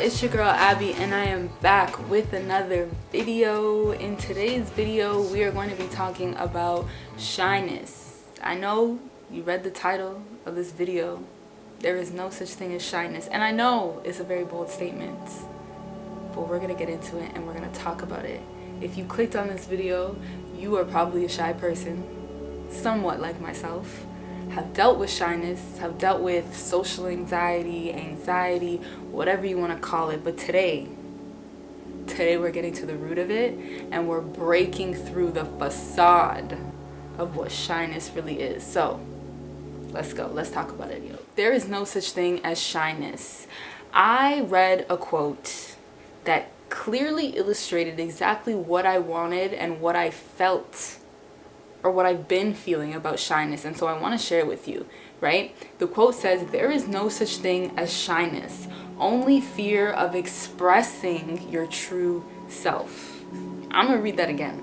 it's your girl Abby, and I am back with another video. In today's video, we are going to be talking about shyness. I know you read the title of this video. There is no such thing as shyness, and I know it's a very bold statement, but we're going to get into it and we're going to talk about it. If you clicked on this video, you are probably a shy person, somewhat like myself. Have dealt with shyness, have dealt with social anxiety, whatever you want to call it. But today we're getting to the root of it, and we're breaking through the facade of what shyness really is. So let's go. Let's talk about it. There is no such thing as shyness. I read a quote that clearly illustrated exactly what I wanted and what I felt, or what I've been feeling about shyness, and so I want to share it with you, right? The quote says, "There is no such thing as shyness, only fear of expressing your true self." I'm gonna read that again.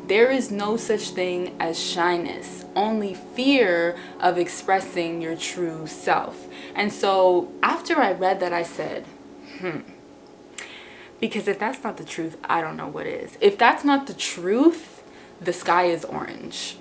There is no such thing as shyness, only fear of expressing your true self. And so after I read that, I said, because if that's not the truth, I don't know what is. If that's not the truth, the sky is orange.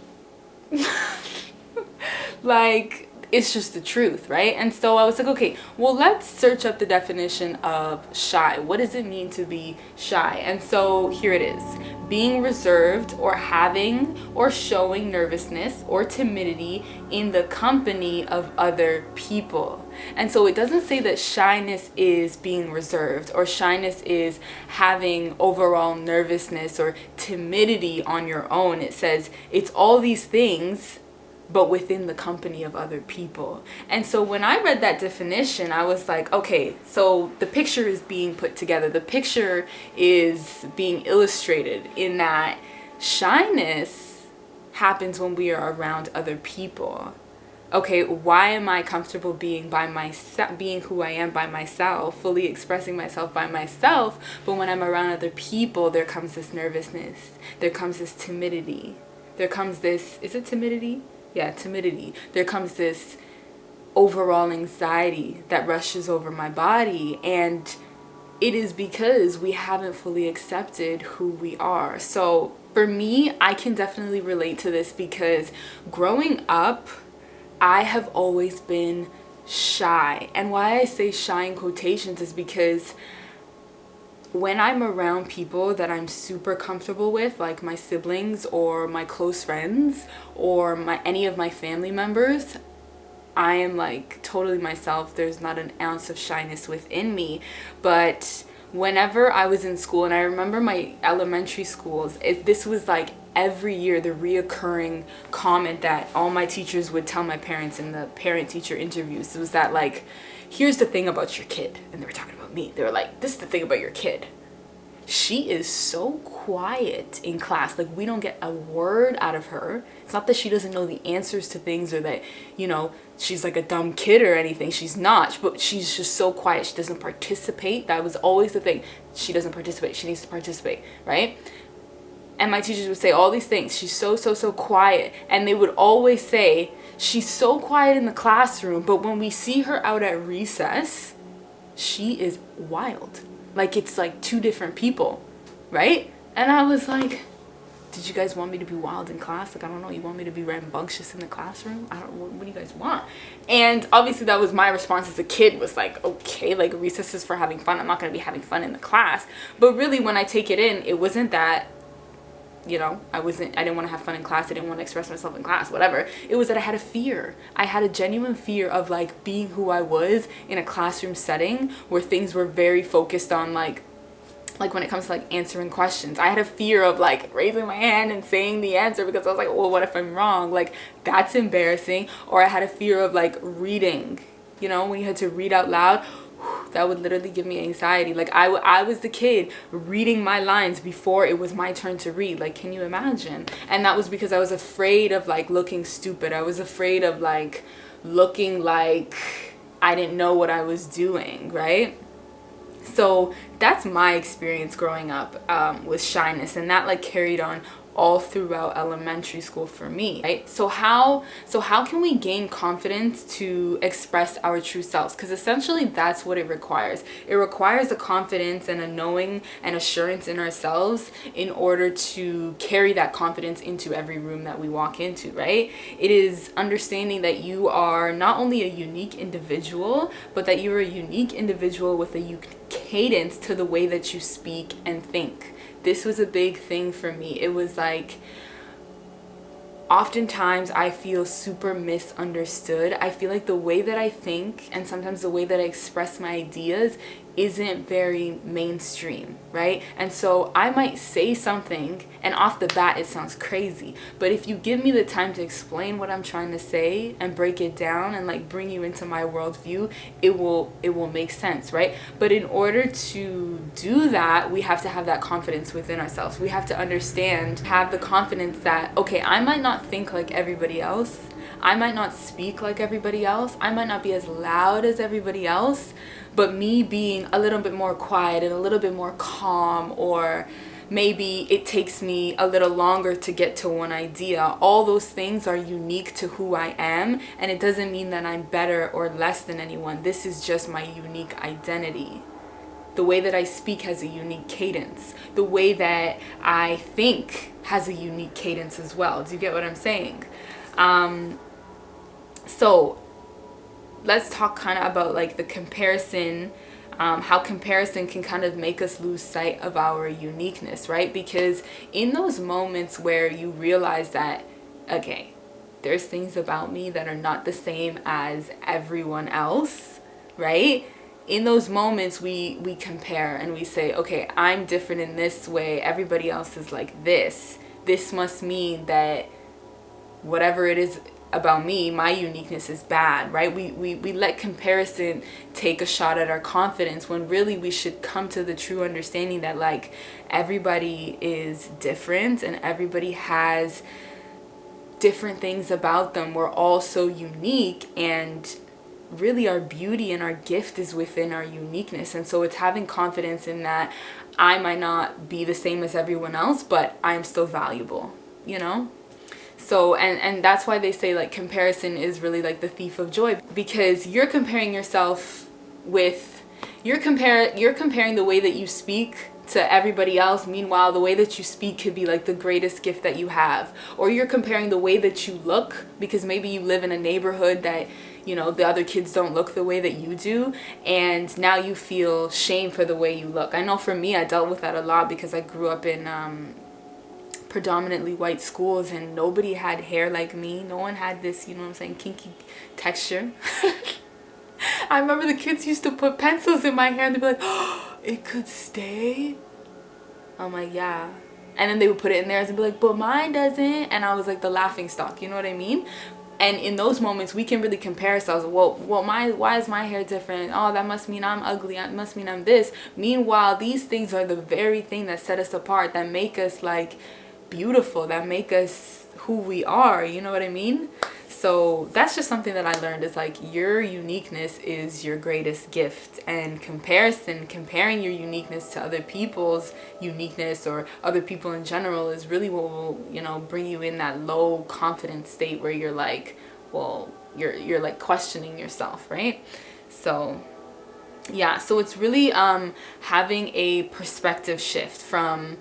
Like, it's just the truth, right? And so I was like, okay, well, let's search up the definition of shy. What does it mean to be shy? And so here it is: being reserved, or having or showing nervousness or timidity in the company of other people. And so it doesn't say that shyness is being reserved, or shyness is having overall nervousness or timidity on your own. It says it's all these things, but within the company of other people. And so when I read that definition, I was like, okay, so the picture is being put together. The picture is being illustrated in that shyness happens when we are around other people. Okay, why am I comfortable being by myself, being who I am by myself, fully expressing myself by myself, but when I'm around other people, there comes this nervousness, there comes this timidity, there comes this, is it timidity? Yeah, timidity. There comes this overall anxiety that rushes over my body, and it is because we haven't fully accepted who we are. So for me, I can definitely relate to this, because growing up, I have always been shy. And why I say shy in quotations is because when I'm around people that I'm super comfortable with, like my siblings or my close friends or any of my family members, I am like totally myself. There's not an ounce of shyness within me. But whenever I was in school, and I remember my elementary schools, this was like every year the reoccurring comment that all my teachers would tell my parents in the parent-teacher interviews. It was that, like, here's the thing about your kid. And they were talking about me. They were like, this is the thing about your kid. She is so quiet in class. Like, we don't get a word out of her. It's not that she doesn't know the answers to things, or that, you know, she's like a dumb kid or anything. She's not. But she's just so quiet. She doesn't participate. That was always the thing. She doesn't participate. She needs to participate, right? And my teachers would say all these things. She's so quiet. And they would always say, she's so quiet in the classroom, but when we see her out at recess, she is wild. Like, it's like two different people, right? And I was like, did you guys want me to be wild in class? Like, I don't know, you want me to be rambunctious in the classroom? What do you guys want? And obviously that was my response as a kid, was like, okay, like, recess is for having fun. I'm not going to be having fun in the class. But really, when I take it in, it wasn't that, you know, I didn't want to have fun in class. I didn't want to express myself in class, whatever. It was that I had a fear. I had a genuine fear of, like, being who I was in a classroom setting where things were very focused on, like when it comes to, like, answering questions. I had a fear of, like, raising my hand and saying the answer, because I was like, well, what if I'm wrong? Like, that's embarrassing. Or I had a fear of, like, reading, you know, when you had to read out loud. That would literally give me anxiety. Like, I was the kid reading my lines before it was my turn to read. Like, can you imagine? And that was because I was afraid of, like, looking stupid. I was afraid of, like, looking like I didn't know what I was doing, right? So that's my experience growing up with shyness, and that, like, carried on all throughout elementary school for me, right? So how can we gain confidence to express our true selves? Because essentially that's what it requires. It requires a confidence and a knowing and assurance in ourselves in order to carry that confidence into every room that we walk into, right? It is understanding that you are not only a unique individual, but that you're a unique individual with a unique cadence to the way that you speak and think. This was a big thing for me. It was like, oftentimes I feel super misunderstood. I feel like the way that I think and sometimes the way that I express my ideas isn't very mainstream, right? And so I might say something and off the bat it sounds crazy, but if you give me the time to explain what I'm trying to say and break it down and like bring you into my worldview, it will make sense, right? But in order to do that, we have to have that confidence within ourselves. We have to understand, have the confidence that, okay, I might not think like everybody else, I might not speak like everybody else, I might not be as loud as everybody else, but me being a little bit more quiet and a little bit more calm, or maybe it takes me a little longer to get to one idea, all those things are unique to who I am, and it doesn't mean that I'm better or less than anyone. This is just my unique identity. The way that I speak has a unique cadence. The way that I think has a unique cadence as well. Do you get what I'm saying? So let's talk kind of about like the comparison, how comparison can kind of make us lose sight of our uniqueness, right? Because in those moments where you realize that, okay, there's things about me that are not the same as everyone else, right? In those moments we compare and we say, okay, I'm different in this way, everybody else is like this must mean that whatever it is about me, my uniqueness is bad, right? We let comparison take a shot at our confidence, when really we should come to the true understanding that like everybody is different and everybody has different things about them. We're all so unique, and really our beauty and our gift is within our uniqueness. And so it's having confidence in that I might not be the same as everyone else, but I'm still valuable, you know? So, and that's why they say like comparison is really like the thief of joy, because you're comparing yourself with, you're comparing the way that you speak to everybody else. Meanwhile, the way that you speak could be like the greatest gift that you have. Or you're comparing the way that you look, because maybe you live in a neighborhood that, you know, the other kids don't look the way that you do, and now you feel shame for the way you look. I know for me, I dealt with that a lot because I grew up in predominantly white schools, and nobody had hair like me. No one had this, you know what I'm saying, kinky texture. I remember the kids used to put pencils in my hair and they'd be like, oh, it could stay? I'm like, yeah. And then they would put it in theirs and be like, but mine doesn't. And I was like the laughing stock, you know what I mean? And in those moments, we can really compare ourselves. Well, why is my hair different? Oh, that must mean I'm ugly. That must mean I'm this. Meanwhile, these things are the very thing that set us apart, that make us like beautiful, that make us who we are, you know what I mean? So that's just something that I learned, is like your uniqueness is your greatest gift, and comparing your uniqueness to other people's uniqueness or other people in general is really what will, you know, bring you in that low confidence state where you're like, well, you're like questioning yourself, right? So yeah, so it's really having a perspective shift from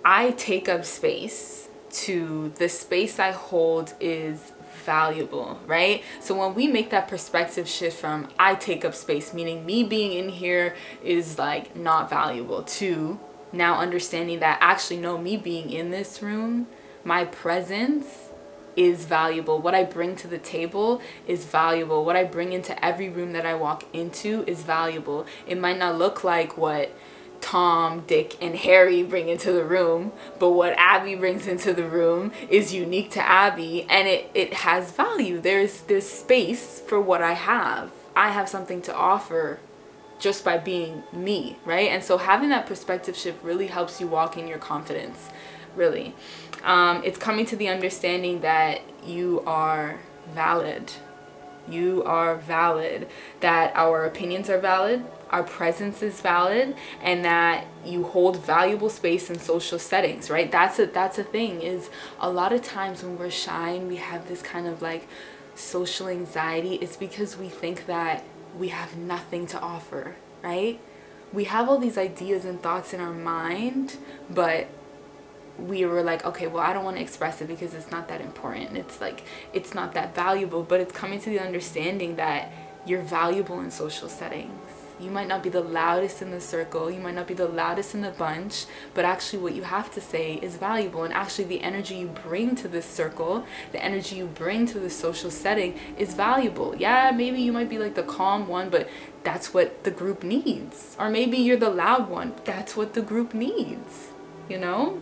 I take up space to the space I hold is valuable, right? So when we make that perspective shift from I take up space, meaning me being in here is like not valuable, to now understanding that actually no, me being in this room, my presence is valuable. What I bring to the table is valuable. What I bring into every room that I walk into is valuable. It might not look like what Tom, Dick, and Harry bring into the room, but what Abby brings into the room is unique to Abby, and it has value. There's space for what I have. I have something to offer just by being me, right? And so having that perspective shift really helps you walk in your confidence, really. It's coming to the understanding that you are valid. You are valid. That our opinions are valid, our presence is valid, and that you hold valuable space in social settings, right? That's a thing, is a lot of times when we're shy and we have this kind of like social anxiety, it's because we think that we have nothing to offer, right? We have all these ideas and thoughts in our mind, but we were like, okay, well, I don't want to express it because it's not that important. It's like, it's not that valuable. But it's coming to the understanding that you're valuable in social settings. You might not be the loudest in the circle, you might not be the loudest in the bunch, but actually what you have to say is valuable. And actually the energy you bring to this circle, the energy you bring to the social setting is valuable. Yeah, maybe you might be like the calm one, but that's what the group needs. Or maybe you're the loud one, that's what the group needs, you know?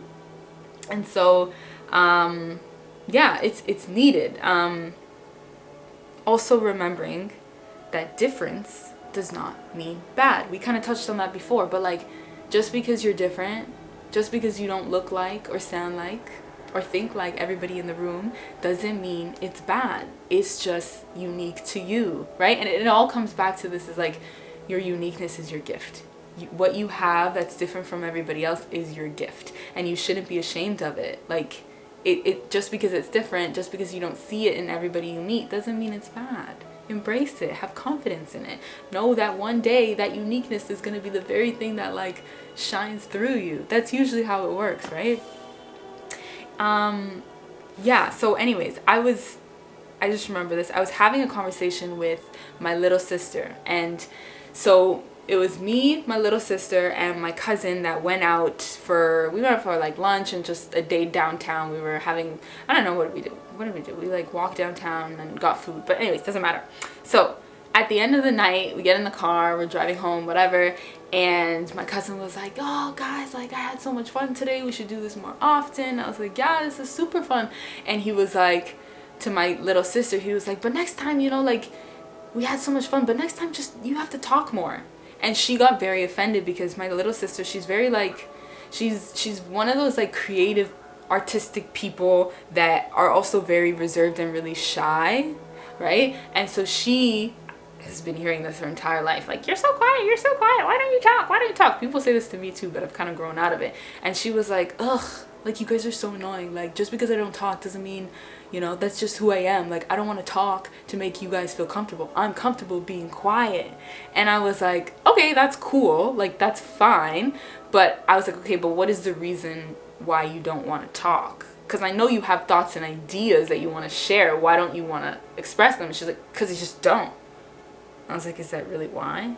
And so, yeah, it's needed. Also remembering that difference does not mean bad. We kind of touched on that before, but like, just because you're different, just because you don't look like or sound like or think like everybody in the room, doesn't mean it's bad. It's just unique to you, right? And it all comes back to this, is like, your uniqueness is your gift. What you have that's different from everybody else is your gift, and you shouldn't be ashamed of it. Like, it just because it's different, just because you don't see it in everybody you meet, doesn't mean it's bad. Embrace it, have confidence in it. Know that one day that uniqueness is going to be the very thing that like shines through you. That's usually how it works, right? Yeah, so anyways, I just remember this. I was having a conversation with my little sister, and so it was me, my little sister, and my cousin that went out for like lunch and just a day downtown. We were having, I don't know, what did we do? We like walked downtown and got food, but anyways, doesn't matter. So at the end of the night, we get in the car, we're driving home, whatever, and my cousin was like, oh guys, like I had so much fun today, we should do this more often. I was like, yeah, this is super fun. And he was like, to my little sister, he was like, but next time, you know, like, we had so much fun, but next time just, you have to talk more. And she got very offended because my little sister, she's very like, she's one of those like creative, artistic people that are also very reserved and really shy, right? And so she has been hearing this her entire life, like, you're so quiet, why don't you talk? People say this to me too, but I've kind of grown out of it. And she was like, ugh, like, you guys are so annoying. Like, just because I don't talk doesn't mean, you know, that's just who I am. Like, I don't want to talk to make you guys feel comfortable. I'm comfortable being quiet. And I was like, okay, that's cool. Like, that's fine. But I was like, okay, but what is the reason why you don't want to talk? Because I know you have thoughts and ideas that you want to share. Why don't you want to express them? She's like, because you just don't. I was like, is that really why?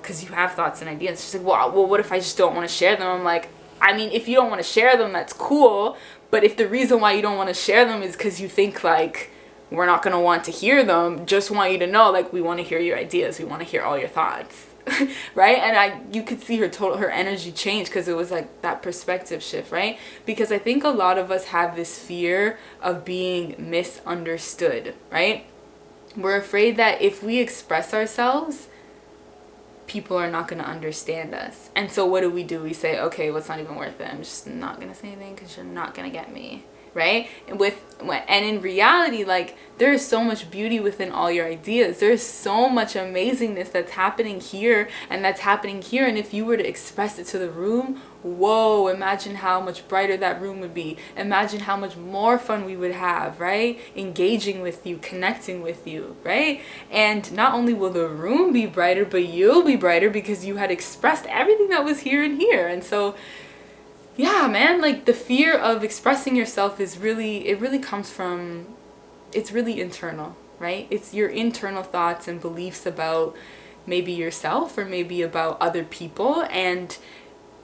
Because you have thoughts and ideas. She's like, well, what if I just don't want to share them? I'm like, I mean, if you don't want to share them, that's cool. But if the reason why you don't want to share them is because you think, like, we're not going to want to hear them, just want you to know, like, we want to hear your ideas. We want to hear all your thoughts. Right? And you could see her energy change, because it was like that perspective shift, right? Because I think a lot of us have this fear of being misunderstood, right? We're afraid that if we express ourselves, people are not going to understand us. And so what do? We say, okay, well, it's not even worth it. I'm just not going to say anything because you're not going to get me. Right? And in reality, like, there is so much beauty within all your ideas. There's so much amazingness that's happening here and that's happening here. And if you were to express it to the room, whoa, imagine how much brighter that room would be. Imagine how much more fun we would have, right? Engaging with you, connecting with you, right? And not only will the room be brighter, but you'll be brighter because you had expressed everything that was here and here. And so, yeah, man, like, the fear of expressing yourself is really, it really comes from, it's really internal, right? It's your internal thoughts and beliefs about maybe yourself or maybe about other people. And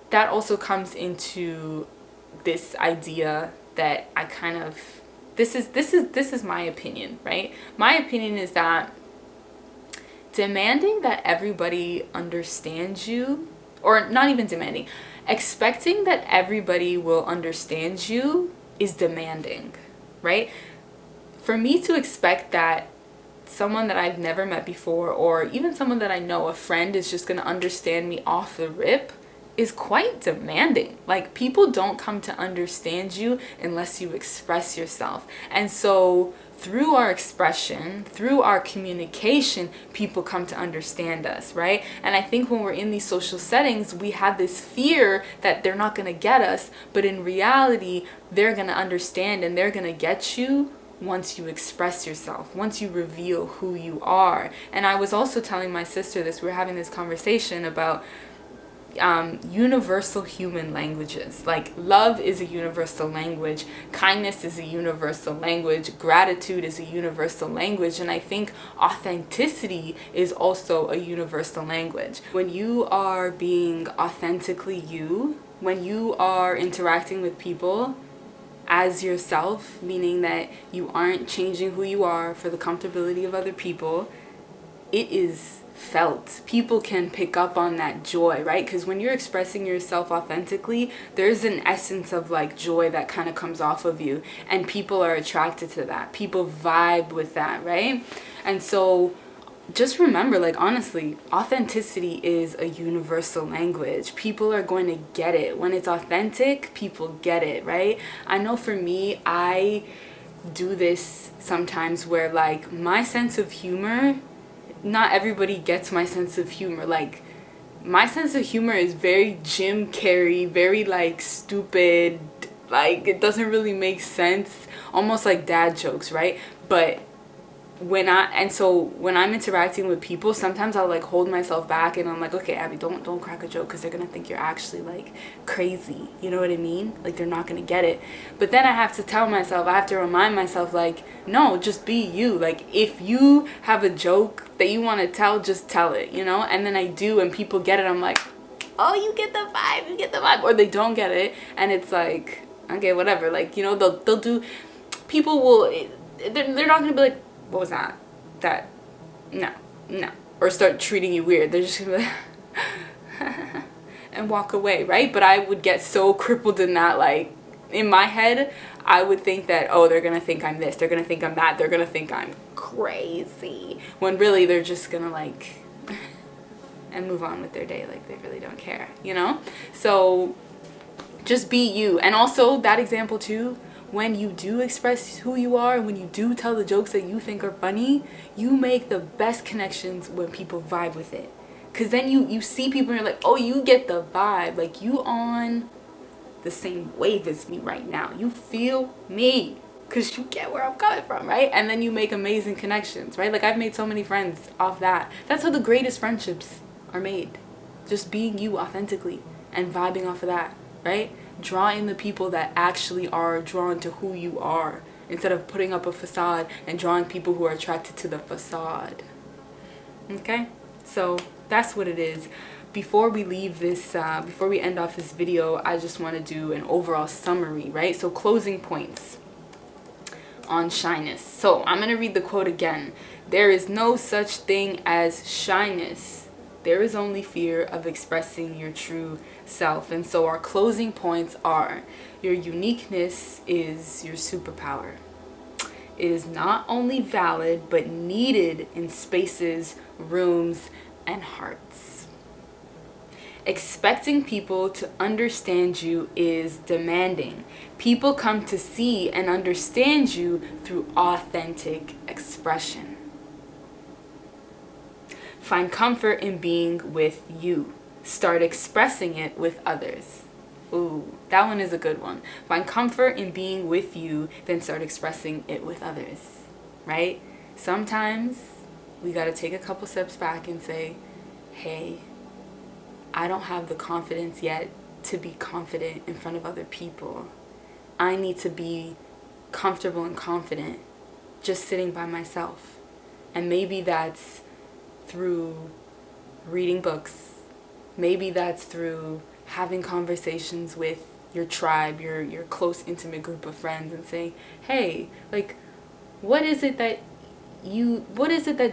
that also comes into this idea that I kind of, this is my opinion, right? My opinion is that demanding that everybody understands you, or not even demanding, expecting that everybody will understand you is demanding, right? For me to expect that someone that I've never met before, or even someone that I know, a friend, is just going to understand me off the rip is quite demanding. Like, people don't come to understand you unless you express yourself. And so through our expression, through our communication, people come to understand us, right? And I think when we're in these social settings, we have this fear that they're not going to get us, but in reality, they're going to understand and they're going to get you once you express yourself, once you reveal who you are. And I was also telling my sister this, we were having this conversation about universal human languages. Like, love is a universal language, kindness is a universal language, gratitude is a universal language, and I think authenticity is also a universal language. When you are being authentically you, when you are interacting with people as yourself, meaning that you aren't changing who you are for the comfortability of other people, it is felt. People can pick up on that joy, right? Because when you're expressing yourself authentically, there's an essence of like joy that kind of comes off of you, and people are attracted to that. People vibe with that, right? And so just remember, like, honestly, authenticity is a universal language. People are going to get it. When it's authentic, people get it, right? I know for me, I do this sometimes where like my sense of humor, not everybody gets my sense of humor. Like, my sense of humor is very Jim Carrey, very like stupid, like it doesn't really make sense, almost like dad jokes, right? But when I'm interacting with people, sometimes I'll like hold myself back and I'm like, okay, Abby, don't crack a joke, because they're gonna think you're actually like crazy, you know what I mean? Like, they're not gonna get it. But then I have to tell myself, I have to remind myself, like, no, just be you. Like, if you have a joke that you want to tell, just tell it, you know? And then I do, and people get it. I'm like, oh, you get the vibe, or they don't get it, and it's like, okay, whatever. Like, you know, they'll do, people will, they're not gonna be like, what was that? No. Or start treating you weird. They're just gonna be like, and walk away, right? But I would get so crippled in that, like, in my head, I would think that, oh, they're gonna think I'm this, they're gonna think I'm that, they're gonna think I'm crazy. When really they're just gonna like, and move on with their day, like they really don't care, you know? So just be you. And also that example too, when you do express who you are, and when you do tell the jokes that you think are funny, you make the best connections when people vibe with it. Because then you see people and you're like, oh, you get the vibe. Like, you on the same wave as me right now. You feel me. Because you get where I'm coming from, right? And then you make amazing connections, right? Like, I've made so many friends off that. That's how the greatest friendships are made. Just being you authentically and vibing off of that, right? Draw in the people that actually are drawn to who you are, instead of putting up a facade and drawing people who are attracted to the facade. Okay? So that's what it is. Before we leave this, before we end off this video, I just want to do an overall summary, right? So closing points on shyness. So I'm going to read the quote again. There is no such thing as shyness. There is only fear of expressing your true self. And so our closing points are: your uniqueness is your superpower. It is not only valid, but needed in spaces, rooms, and hearts. Expecting people to understand you is demanding. People come to see and understand you through authentic expression. Find comfort in being with you. Start expressing it with others. Ooh, that one is a good one. Find comfort in being with you, then start expressing it with others, right? Sometimes we got to take a couple steps back and say, hey, I don't have the confidence yet to be confident in front of other people. I need to be comfortable and confident just sitting by myself. And maybe that's through reading books. Maybe that's through having conversations with your tribe, your close, intimate group of friends, and saying, hey, like, what is it that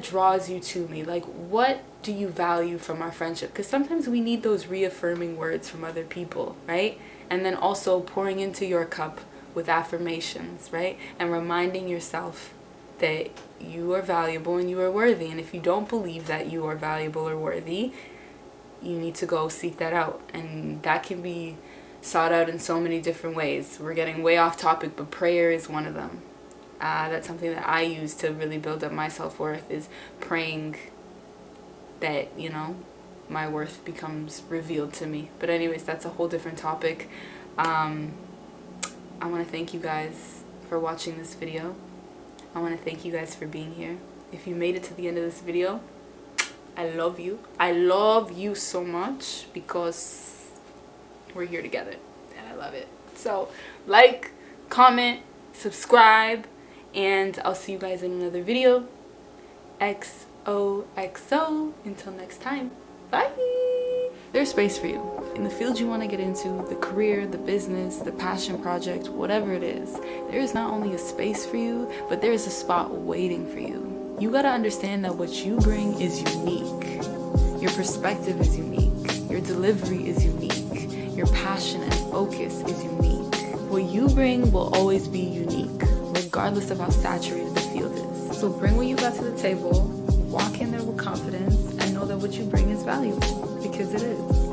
draws you to me? Like, what do you value from our friendship? Because sometimes we need those reaffirming words from other people, right? And then also pouring into your cup with affirmations, right? And reminding yourself that you are valuable and you are worthy. And if you don't believe that you are valuable or worthy, you need to go seek that out. And that can be sought out in so many different ways. We're getting way off topic, but prayer is one of them. That's something that I use to really build up my self-worth, is praying that, you know, my worth becomes revealed to me. But anyways, that's a whole different topic. I want to thank you guys for watching this video. I want to thank you guys for being here. If you made it to the end of this video, I love you. I love you so much, because we're here together and I love it. So like, comment, subscribe, and I'll see you guys in another video. XOXO. Until next time. Bye. There's space for you in the field you want to get into, the career, the business, the passion project, whatever it is. There is not only a space for you, but there is a spot waiting for you. You gotta understand that what you bring is unique. Your perspective is unique. Your delivery is unique. Your passion and focus is unique. What you bring will always be unique, regardless of how saturated the field is. So bring what you got to the table, walk in there with confidence, and know that what you bring is valuable, because it is.